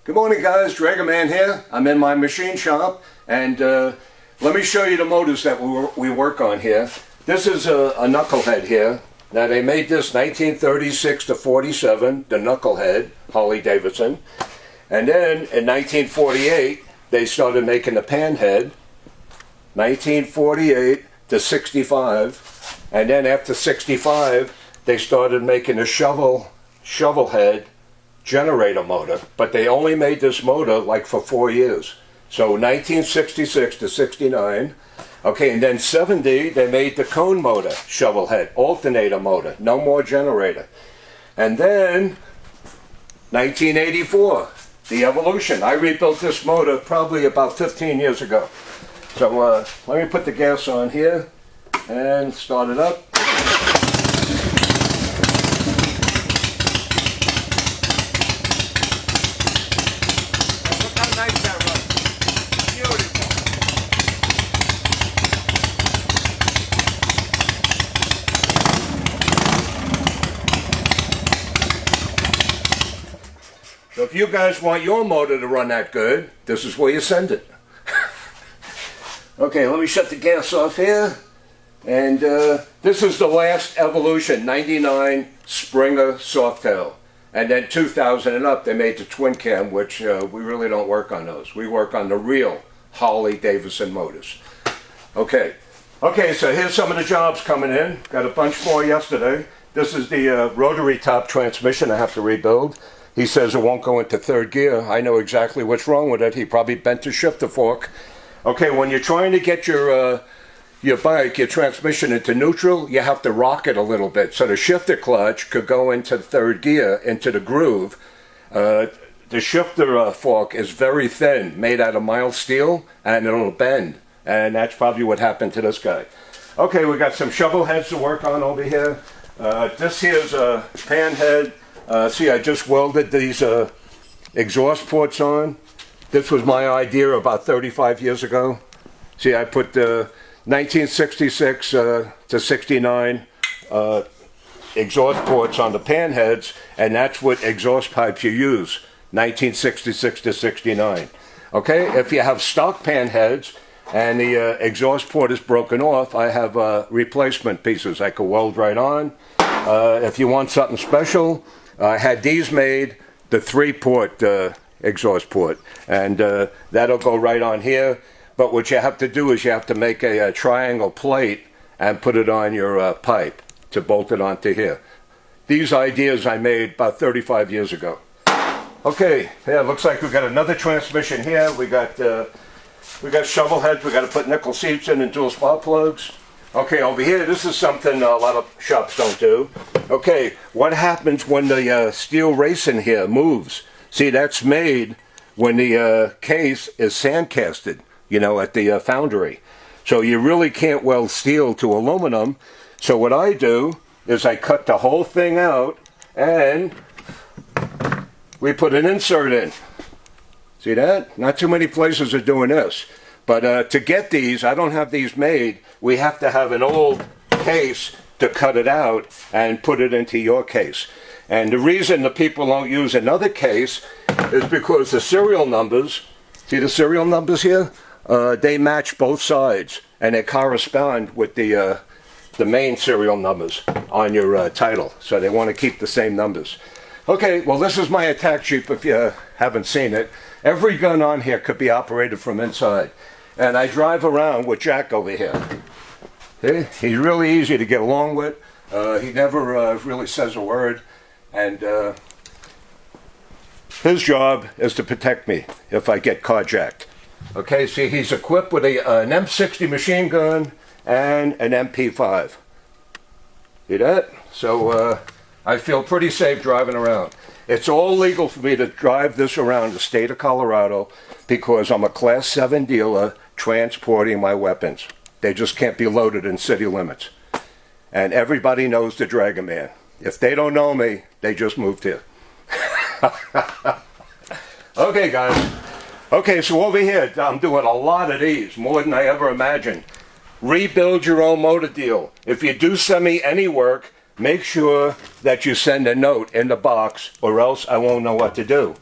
Good morning, guys. Dragonman here. I'm in my machine shop, and let me show you the motors that we work on here. This is a knucklehead here. Now, they made this 1936 to 47, the knucklehead, Harley Davidson. And then in 1948, they started making the panhead, 1948 to 65. And then after 65, they started making a shovel head generator motor, but they only made this motor like for 4 years. So 1966 to 69. Okay, and then 70, they made the cone motor, shovel head, alternator motor, no more generator. And then 1984, the evolution. I rebuilt this motor probably about 15 years ago. So let me put the gas on here and start it up. So if you guys want your motor to run that good, this is where you send it. Okay, let me shut the gas off here. And this is the last evolution, 99 Springer Softail. And then 2000 and up, they made the twin cam, which we really don't work on those. We work on the real Harley Davidson motors. Okay, so here's some of the jobs coming in. Got a bunch more yesterday. This is the rotary top transmission I have to rebuild. He says it won't go into third gear. I know exactly what's wrong with it. He probably bent the shifter fork. Okay, when you're trying to get your bike, your transmission into neutral, you have to rock it a little bit. So the shifter clutch could go into third gear, into the groove. The shifter fork is very thin, made out of mild steel, and it'll bend. And that's probably what happened to this guy. Okay, we got some shovel heads to work on over here. This here's a pan head. See, I just welded these exhaust ports on. This was my idea about 35 years ago. See, I put 1966 to 69 exhaust ports on the pan heads, and that's what exhaust pipes you use, 1966 to 69. Okay, if you have stock pan heads and the exhaust port is broken off, I have replacement pieces I could weld right on. If you want something special, I had these made, the 3-port exhaust port, and that'll go right on here. But what you have to do is you have to make a triangle plate and put it on your pipe to bolt it onto here. These ideas I made about 35 years ago. Okay, yeah, looks like we got another transmission here. We got shovel heads. We got to put nickel seats in and dual spark plugs. Okay, over here, this is something a lot of shops don't do. Okay, what happens when the steel racing here moves? See, that's made when the case is sandcasted, you know, at the foundry. So you really can't weld steel to aluminum. So what I do is I cut the whole thing out and we put an insert in. See that? Not too many places are doing this. But to get these, I don't have these made. We have to have an old case to cut it out and put it into your case. And the reason the people don't use another case is because the serial numbers, see the serial numbers here? They match both sides, and they correspond with the main serial numbers on your title. So they want to keep the same numbers. Okay, well, this is my attack Jeep if you haven't seen it. Every gun on here could be operated from inside. And I drive around with Jack over here. See? He's really easy to get along with. He never really says a word. And his job is to protect me if I get carjacked. Okay, see, he's equipped with an M60 machine gun and an MP5. See that? So I feel pretty safe driving around. It's all legal for me to drive this around the state of Colorado because I'm a Class 7 dealer transporting my weapons. They just can't be loaded in city limits. And everybody knows the Dragonman. If they don't know me, they just moved here. Okay, guys. Okay, so over here, I'm doing a lot of these, more than I ever imagined. Rebuild your own motor deal. If you do send me any work, make sure that you send a note in the box or else I won't know what to do.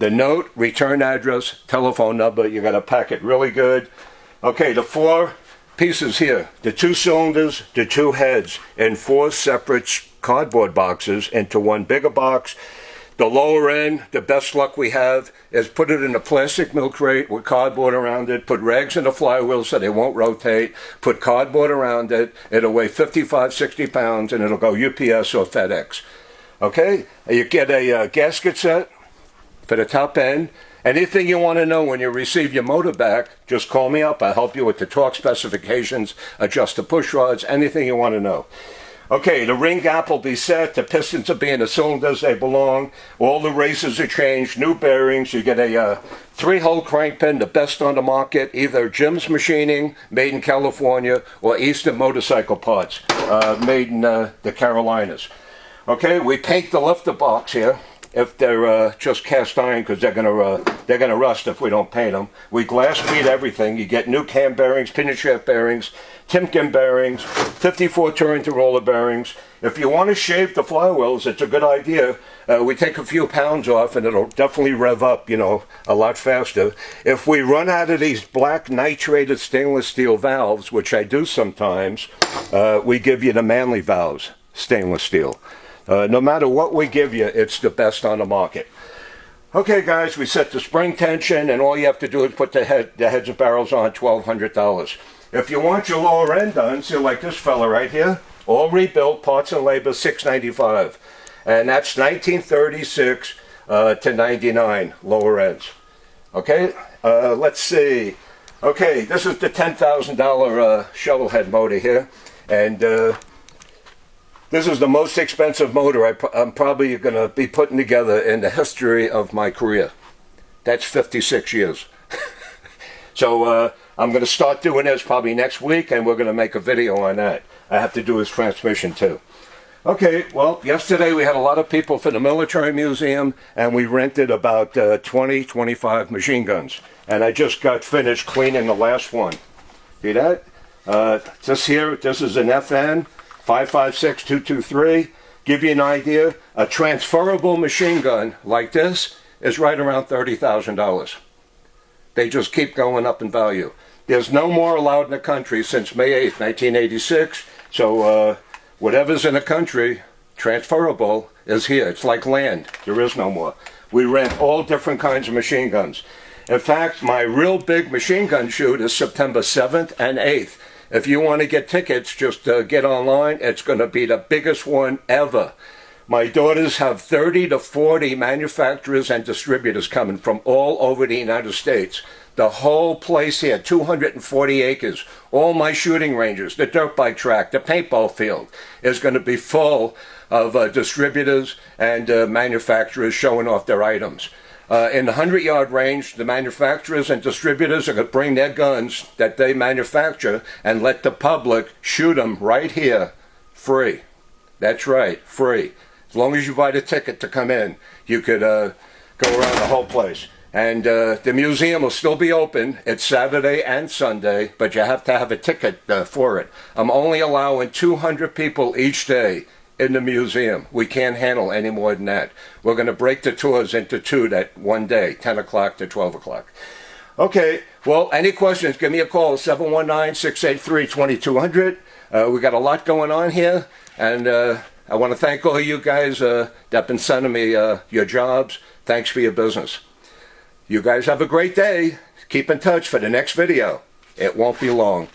the note, return address, telephone number. You got to pack it really good. Okay, the 4 pieces here, the 2 cylinders, the 2 heads in 4 separate cardboard boxes into one bigger box. The lower end, the best luck we have is put it in a plastic milk crate with cardboard around it, put rags in the flywheel so they won't rotate, put cardboard around it, it'll weigh 55, 60 pounds, and it'll go UPS or FedEx. Okay, you get a gasket set for the top end. Anything you want to know when you receive your motor back, just call me up. I'll help you with the torque specifications, adjust the push rods, anything you want to know. Okay, the ring gap will be set, the pistons will be in the cylinders they belong, all the racers are changed, new bearings, you get a 3-hole crank pin, the best on the market, either Jim's Machining, made in California, or Eastern Motorcycle Parts, made in the Carolinas. Okay, we paint the lifter box here. If they're just cast iron, because they're gonna rust if we don't paint them. We glass bead everything. You get new cam bearings, pinion shaft bearings, Timken bearings, 54 turn to roller bearings. If you want to shave the flywheels, it's a good idea. We take a few pounds off, and it'll definitely rev up, you know, a lot faster. If we run out of these black nitrated stainless steel valves, which I do sometimes, we give you the Manley valves, stainless steel. No matter what we give you, it's the best on the market. Okay, guys, we set the spring tension, and all you have to do is put the heads and barrels on, $1,200. If you want your lower end done, see like this fella right here, all rebuilt, parts and labor, $695, and that's 1936 to 99 lower ends. Okay, let's see. Okay, this is the $10,000 shovel head motor here, and this is the most expensive motor I'm probably going to be putting together in the history of my career. That's 56 years. So I'm going to start doing this probably next week, and we're going to make a video on that. I have to do his transmission too. Okay, well, yesterday we had a lot of people for the military museum, and we rented about 25 machine guns. And I just got finished cleaning the last one. See that? This is an FN. 5.56-223, give you an idea, a transferable machine gun like this is right around $30,000. They just keep going up in value. There's no more allowed in the country since May 8th, 1986, so whatever's in the country, transferable, is here. It's like land. There is no more. We rent all different kinds of machine guns. In fact, my real big machine gun shoot is September 7th and 8th. If you want to get tickets, just get online. It's going to be the biggest one ever. My daughters have 30 to 40 manufacturers and distributors coming from all over the United States. The whole place here, 240 acres, all my shooting ranges, the dirt bike track, the paintball field, is going to be full of distributors and manufacturers showing off their items. In the 100-yard range, the manufacturers and distributors are going to bring their guns that they manufacture and let the public shoot them right here, free. That's right, free. As long as you buy the ticket to come in, you could go around the whole place. And the museum will still be open. It's Saturday and Sunday, but you have to have a ticket for it. I'm only allowing 200 people each day in the museum. We can't handle any more than that. We're going to break the tours into 2 that one day, 10 o'clock to 12 o'clock. Okay, well, any questions, give me a call, 719-683-2200. We got a lot going on here, and I want to thank all of you guys that have been sending me your jobs. Thanks for your business. You guys have a great day. Keep in touch for the next video. It won't be long.